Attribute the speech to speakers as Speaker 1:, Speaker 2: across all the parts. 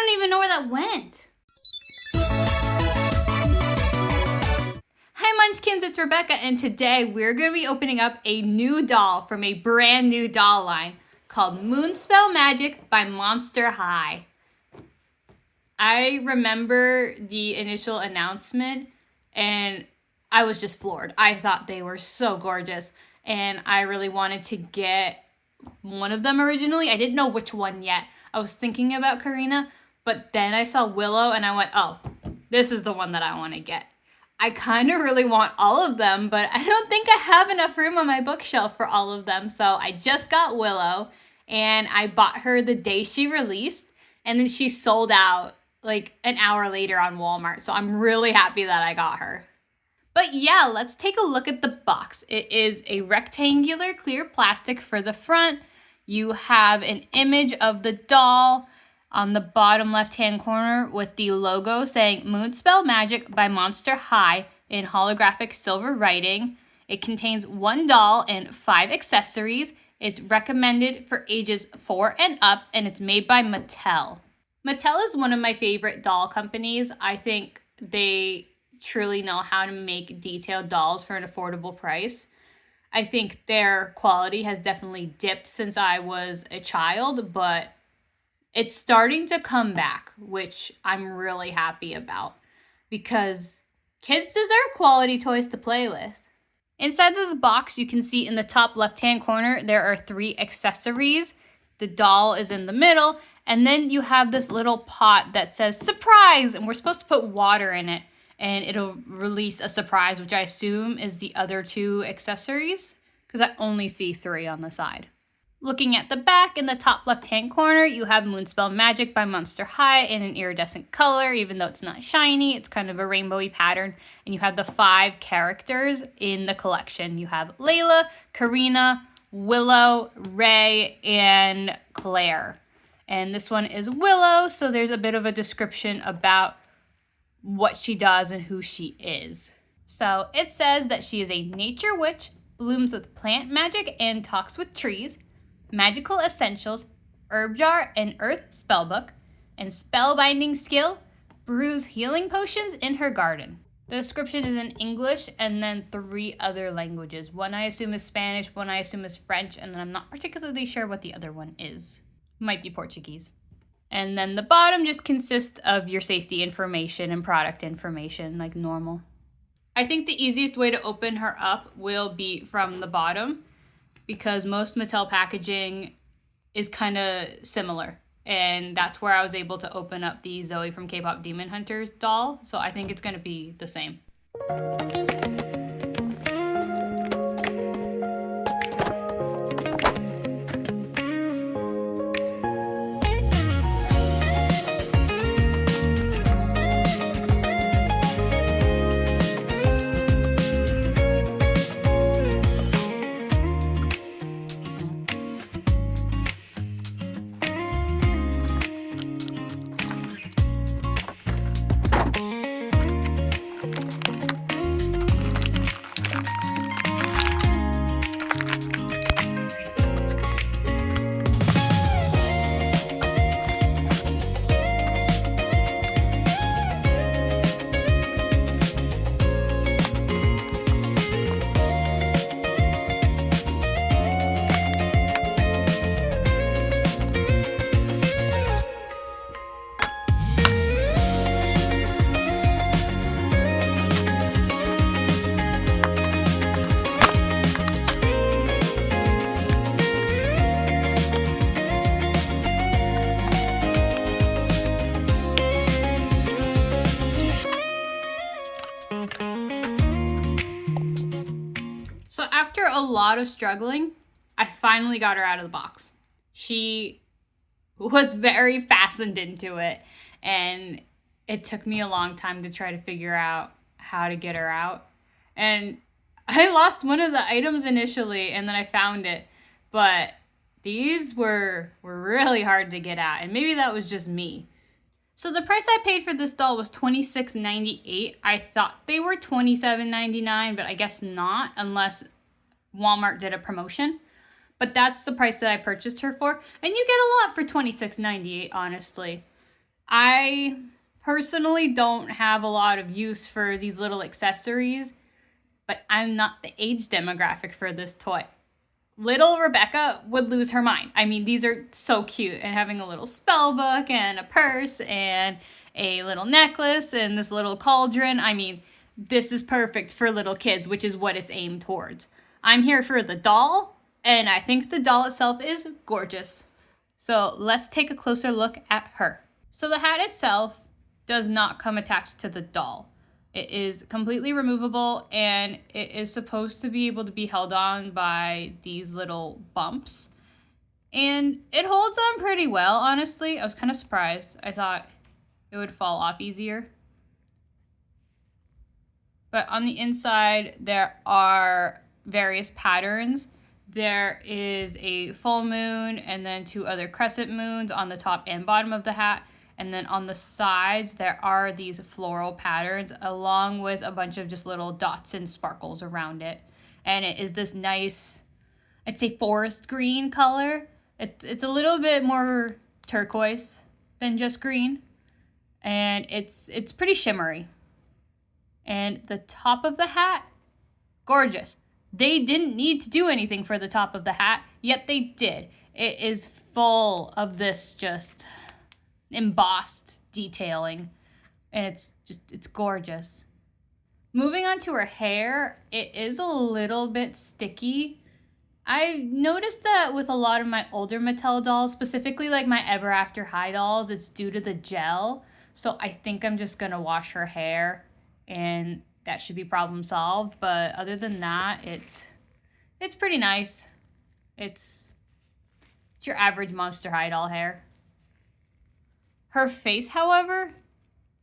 Speaker 1: don't even know where that went. Hi Munchkins, it's Rebecca, and today we're going to be opening up a new doll from a brand new doll line called Moonspell Magic by Monster High. I remember the initial announcement and I was just floored. I thought they were so gorgeous and I really wanted to get one of them originally. I didn't know which one yet. I was thinking about Karina, but then I saw Willow and I went, oh, this is the one that I want to get. I kind of really want all of them, but I don't think I have enough room on my bookshelf for all of them. So I just got Willow and I bought her the day she released and then she sold out like an hour later on Walmart. So I'm really happy that I got her. But yeah, let's take a look at the box. It is a rectangular clear plastic for the front. You have an image of the doll on the bottom left-hand corner with the logo saying Moonspell Magic by Monster High in holographic silver writing. It contains one doll and 5 accessories. It's recommended for ages 4 and up, and it's made by Mattel. Mattel is one of my favorite doll companies. I think they truly know how to make detailed dolls for an affordable price. I think their quality has definitely dipped since I was a child, but it's starting to come back, which I'm really happy about because kids deserve quality toys to play with. Inside of the box, you can see in the top left-hand corner, there are 3 accessories. The doll is in the middle, and then you have this little pot that says surprise, and we're supposed to put water in it, and it'll release a surprise, which I assume is the other 2 accessories, because I only see 3 on the side. Looking at the back, in the top left-hand corner, you have Moonspell Magic by Monster High in an iridescent color. Even though it's not shiny, it's kind of a rainbowy pattern. And you have the 5 characters in the collection. You have Layla, Karina, Willow, Ray, and Claire. And this one is Willow, so there's a bit of a description about what she does and who she is. So it says that she is a nature witch, blooms with plant magic, and talks with trees. Magical essentials, herb jar and earth spellbook, and spellbinding skill, brews healing potions in her garden. The description is in English and then 3 other languages. One I assume is Spanish, one I assume is French, and then I'm not particularly sure what the other one is. Might be Portuguese. And then the bottom just consists of your safety information and product information like normal. I think the easiest way to open her up will be from the bottom, because most Mattel packaging is kind of similar. And that's where I was able to open up the Zoe from K-Pop Demon Hunters doll. So I think it's going to be the same. So after a lot of struggling, I finally got her out of the box. She was very fastened into it, and it took me a long time to try to figure out how to get her out. And I lost one of the items initially, and then I found it. But these were really hard to get out, and maybe that was just me. So the price I paid for this doll was $26.98. I thought they were $27.99, but I guess not unless Walmart did a promotion. But that's the price that I purchased her for. And you get a lot for $26.98, honestly. I personally don't have a lot of use for these little accessories, but I'm not the age demographic for this toy. Little Rebecca would lose her mind. I mean, these are so cute, and having a little spell book and a purse and a little necklace and this little cauldron. I mean, this is perfect for little kids, which is what it's aimed towards. I'm here for the doll, and I think the doll itself is gorgeous. So let's take a closer look at her. So the hat itself does not come attached to the doll. It is completely removable, and it is supposed to be able to be held on by these little bumps. And it holds on pretty well, honestly. I was kind of surprised. I thought it would fall off easier. But on the inside, there are various patterns. There is a full moon and then 2 other crescent moons on the top and bottom of the hat. And then on the sides, there are these floral patterns along with a bunch of just little dots and sparkles around it. And it is this nice, I'd say forest green color. It's a little bit more turquoise than just green. And it's pretty shimmery. And the top of the hat, gorgeous. They didn't need to do anything for the top of the hat, yet they did. It is full of this just embossed detailing, and it's gorgeous. Moving on to her hair, it is a little bit sticky. I noticed that with a lot of my older Mattel dolls, specifically like my Ever After High dolls, it's due to the gel. So I think I'm just gonna wash her hair, and that should be problem solved. But other than that, it's pretty nice. It's your average Monster High doll hair. Her face, however,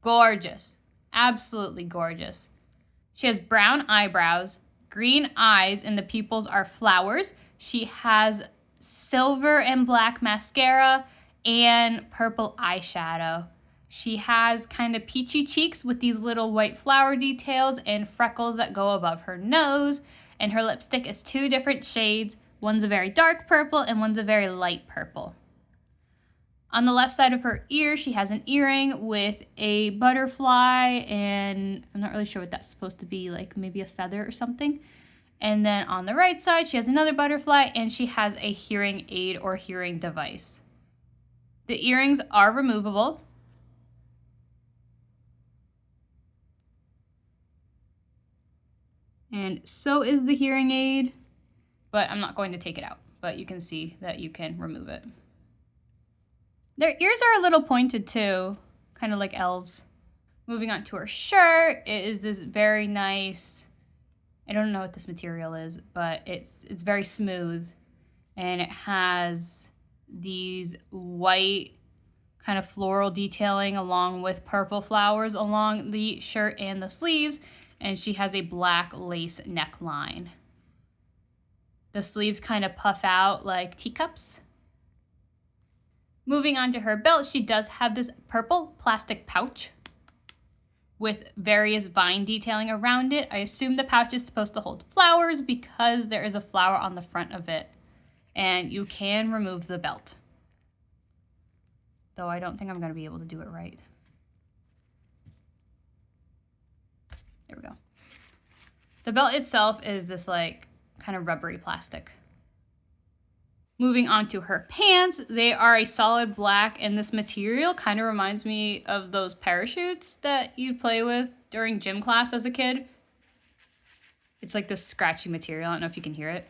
Speaker 1: gorgeous. Absolutely gorgeous. She has brown eyebrows, green eyes, and the pupils are flowers. She has silver and black mascara and purple eyeshadow. She has kind of peachy cheeks with these little white flower details and freckles that go above her nose. And her lipstick is 2 different shades. One's a very dark purple and one's a very light purple. On the left side of her ear, she has an earring with a butterfly, and I'm not really sure what that's supposed to be, like maybe a feather or something. And then on the right side, she has another butterfly, and she has a hearing aid or hearing device. The earrings are removable. And so is the hearing aid, but I'm not going to take it out. But you can see that you can remove it. Their ears are a little pointed too, kind of like elves. Moving on to her shirt, it is this very nice, I don't know what this material is, but it's very smooth. And it has these white kind of floral detailing along with purple flowers along the shirt and the sleeves. And she has a black lace neckline. The sleeves kind of puff out like teacups. Moving on to her belt, she does have this purple plastic pouch with various vine detailing around it. I assume the pouch is supposed to hold flowers because there is a flower on the front of it. And you can remove the belt. Though I don't think I'm going to be able to do it right. There we go. The belt itself is this like kind of rubbery plastic. Moving on to her pants, they are a solid black, and this material kind of reminds me of those parachutes that you'd play with during gym class as a kid. It's like this scratchy material. I don't know if you can hear it.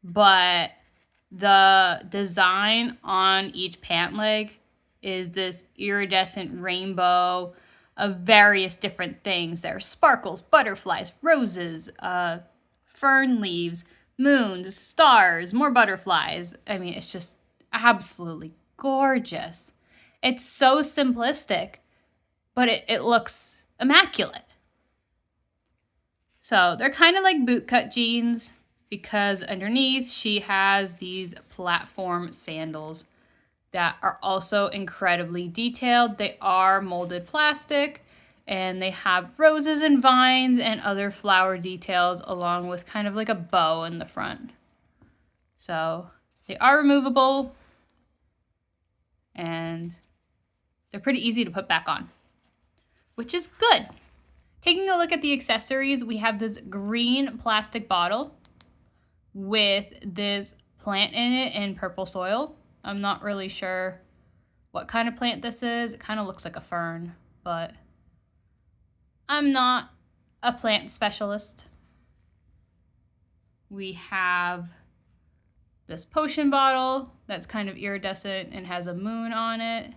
Speaker 1: But the design on each pant leg is this iridescent rainbow of various different things. There are sparkles, butterflies, roses, fern leaves, moons, stars, more butterflies. I mean, it's just absolutely gorgeous. It's so simplistic, but it looks immaculate. So they're kind of like bootcut jeans because underneath she has these platform sandals that are also incredibly detailed. They are molded plastic, and they have roses and vines and other flower details along with kind of like a bow in the front. So they are removable, and They're pretty easy to put back on, which is good. Taking a look at the accessories, we have this green plastic bottle with this plant in it in purple soil. I'm not really sure what kind of plant this is. It kind of looks like a fern, but I'm not a plant specialist. We have this potion bottle that's kind of iridescent and has a moon on it.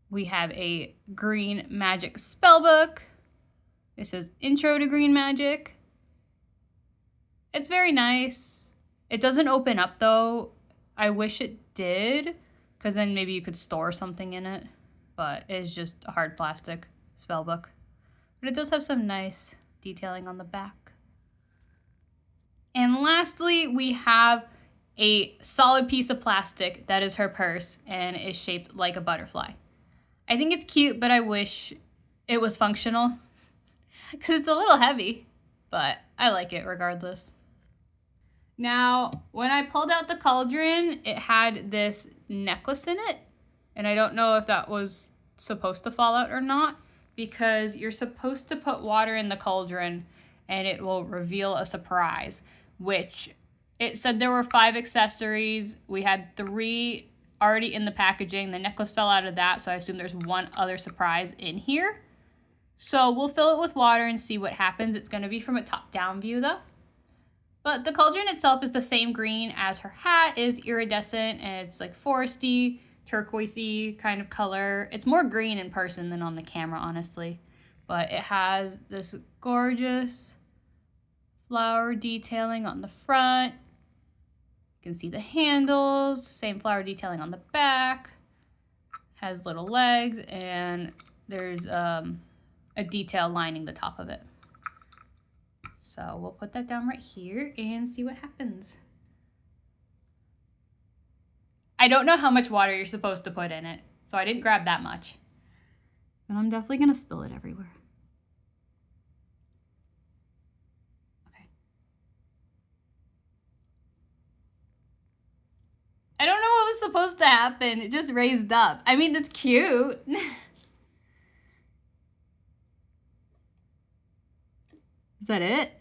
Speaker 1: We have a green magic spellbook. It says Intro to Green Magic. It's very nice. It doesn't open up though. I wish it did, because then maybe you could store something in it. But it's just a hard plastic spellbook. But it does have some nice detailing on the back. And lastly, we have a solid piece of plastic that is her purse and is shaped like a butterfly. I think it's cute, but I wish it was functional because it's a little heavy, but I like it regardless. Now, when I pulled out the cauldron, it had this necklace in it, and I don't know if that was supposed to fall out or not, because you're supposed to put water in the cauldron and it will reveal a surprise, which it said there were 5 accessories. We had 3 already in the packaging. The necklace fell out of that, so I assume there's one other surprise in here. So we'll fill it with water and see what happens. It's going to be from a top-down view though. But the cauldron itself is the same green as her hat, is iridescent, and it's like foresty, turquoisey kind of color. It's more green in person than on the camera, honestly. But it has this gorgeous flower detailing on the front. You can see the handles, same flower detailing on the back. Has little legs, and there's a detail lining the top of it. So we'll put that down right here and see what happens. I don't know how much water you're supposed to put in it, so I didn't grab that much. But I'm definitely gonna spill it everywhere. Okay. I don't know what was supposed to happen. It just raised up. I mean, it's cute. Is that it?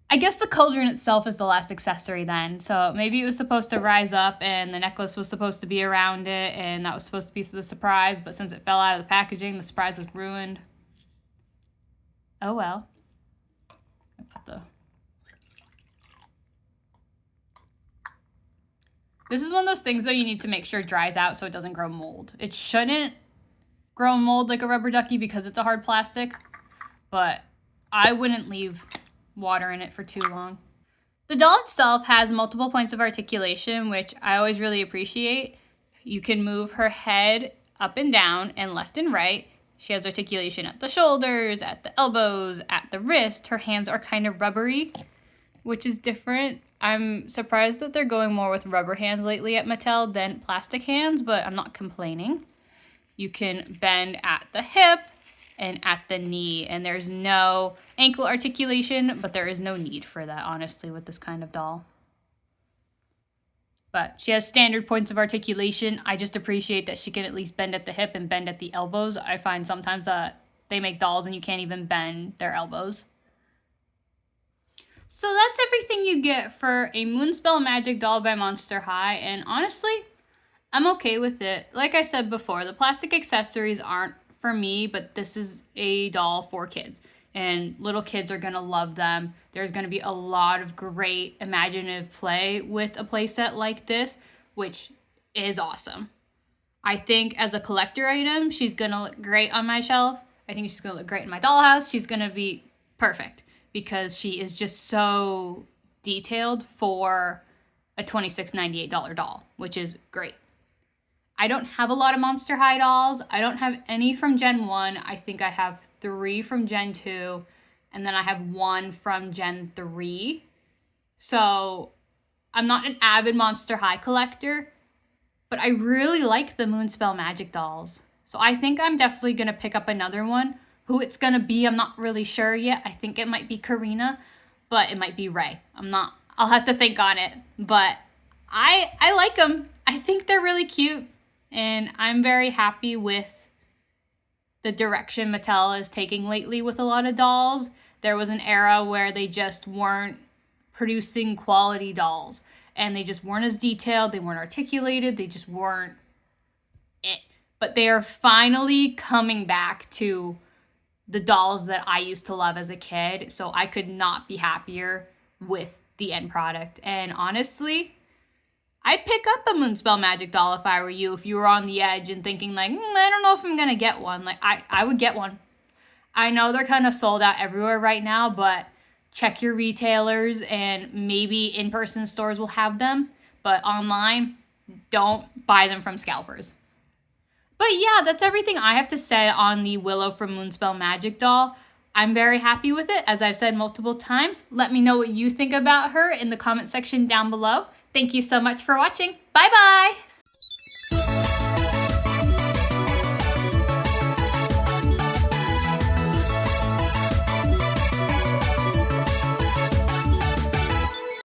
Speaker 1: I guess the cauldron itself is the last accessory then. So maybe it was supposed to rise up and the necklace was supposed to be around it and that was supposed to be the surprise, but since it fell out of the packaging, the surprise was ruined. Oh well. This is one of those things though you need to make sure it dries out so it doesn't grow mold. It shouldn't grow mold like a rubber ducky because it's a hard plastic, but I wouldn't leave water in it for too long. The doll itself has multiple points of articulation, which I always really appreciate. You can move her head up and down and left and right. She has articulation at the shoulders, at the elbows, at the wrist. Her hands are kind of rubbery, which is different. I'm surprised that they're going more with rubber hands lately at Mattel than plastic hands, but I'm not complaining. You can bend at the hip and at the knee, and there's no ankle articulation, but there is no need for that, honestly, with this kind of doll. But she has standard points of articulation. I just appreciate that she can at least bend at the hip and bend at the elbows. I find sometimes that they make dolls and you can't even bend their elbows. So that's everything you get for a Moonspell Magic doll by Monster High, and honestly, I'm okay with it. Like I said before, the plastic accessories aren't for me, but this is a doll for kids, and little kids are gonna love them. There's gonna be a lot of great imaginative play with a playset like this, which is awesome. I think as a collector item, she's gonna look great on my shelf. I think she's gonna look great in my dollhouse. She's gonna be perfect because she is just so detailed for a $26.98 doll, which is great. I don't have a lot of Monster High dolls. I don't have any from Gen 1. I think I have 3 from Gen 2, and then I have 1 from Gen 3. So I'm not an avid Monster High collector, but I really like the Moonspell Magic dolls. So I think I'm definitely going to pick up another one Who it's gonna be, I'm not really sure yet. I think it might be Karina, but it might be Ray. I'll have to think on it. But I like them. I think they're really cute, and I'm very happy with the direction Mattel is taking lately with a lot of dolls. There was an era where they just weren't producing quality dolls, and they just weren't as detailed, they weren't articulated, they just weren't it. But they are finally coming back to the dolls that I used to love as a kid, so I could not be happier with the end product. And honestly, I'd pick up a Moonspell Magic doll if I were you, if you were on the edge and thinking like, I don't know if I'm gonna get one. Like, I would get one. I know they're kind of sold out everywhere right now, but check your retailers, and maybe in-person stores will have them, but online, don't buy them from scalpers. But yeah, that's everything I have to say on the Willow from Moonspell Magic doll. I'm very happy with it, as I've said multiple times. Let me know what you think about her in the comment section down below. Thank you so much for watching. Bye-bye!